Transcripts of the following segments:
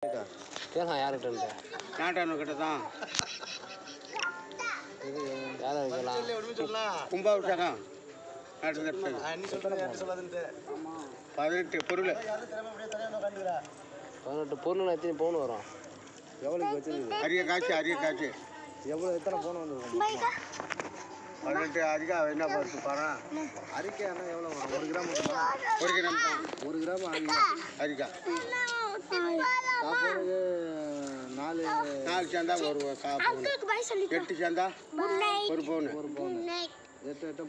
கேட்கலாம் யார்கிட்ட நாட்டானுக்கிட்ட தான் யாரை வைக்கலாம் கும்பாபிஷேகம் 18 பொருள் 18 பொருள் எத்தனை பவுன் வரும் எவ்வளோக்கு வச்சுருக்கு அரிய காய்ச்சி எவ்வளோ எத்தனை பவுன் வந்துருக்கும் 18 அரிக்கா என்ன பார்த்து பாரு அரிக்கை ஆனால் எவ்வளோ வரும் 1 கிராம் வருமா 1 கிராம் தான் 1 கிராம் அரிக்கா சாப்பாடுக்கு 4 சேர்ந்தா ஒரு 8 சேர்ந்தா ஒரு பவுன் 8 18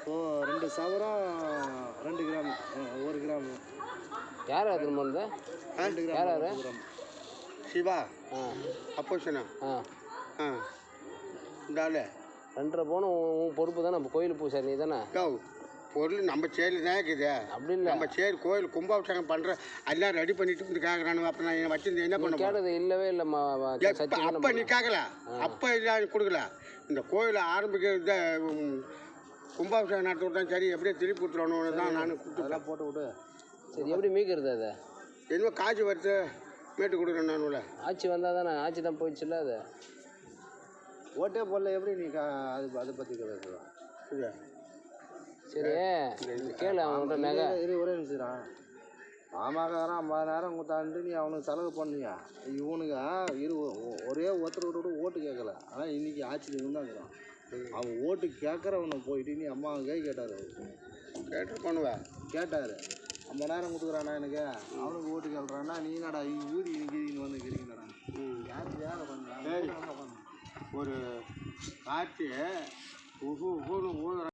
ஸோ 2 சவரம் 2 கிராம் 1 கிராம் யார் அது வந்து 2 கிராம் யார் சிவா அப்போசனா இந்தாலே 2.5 பவுன் உன் பொறுப்பு தானே நம்ம கோயில் பூசாரி நீ தானே பொருள் நம்ம சேரில் தான் இருக்குது அப்படி இல்லை நம்ம சேரி கோயில் கும்பாபிஷேகம் பண்ணுற எல்லாம் ரெடி பண்ணிட்டு வந்து கேட்குறானு அப்போ நான் வச்சிருந்து என்ன பண்ண கேட்டது இல்லவே இல்லைம்மா அப்போ நீ கேட்கல அப்போ இல்லை கொடுக்கல இந்த கோயில் ஆரம்பிக்கிறது கும்பாபிஷேகம் நடத்த தான் சரி எப்படியே திருப்பி கொடுத்துடணும்னு தான் நான் அதெல்லாம் போட்டு விடு சரி எப்படி மீக்கிறது அதை என்னமோ காய்ச்சி வறுத்து மேட்டு கொடுக்குறேன் நான் ஆட்சி வந்தால் தானே ஆட்சி தான் போயிடுச்சுல்ல அது ஓட்டே போடல எப்படி நீ அதை பற்றி கேட்குறா சரி கேளு அவன்கிட்ட நகை ஒரே நிமிஷம் மாமாக்காரன் 50,000 கொடுத்தான்ட்டு நீ அவனுக்கு செலவு பண்ணியா இவனுக்கு ஒரே ஒருத்தர் ஓட்டு கேட்கல ஆனால் இன்றைக்கி ஆட்சியில் இருந்தாங்கிறான் அவன் ஓட்டு கேட்குறவனை போயிட்டு நீ அம்மாவை கை கேட்டார் கேட்டு பண்ணுவேன் கேட்டார் 50,000 கொடுக்குறானா எனக்கு அவனுக்கு ஓட்டு கேட்குறான்னா நீ நடா ஊதி இன்னைக்கு வந்து கிடைக்கிறா யாருக்கு வேலை பண்ண ஒரு காட்சி ஊதுற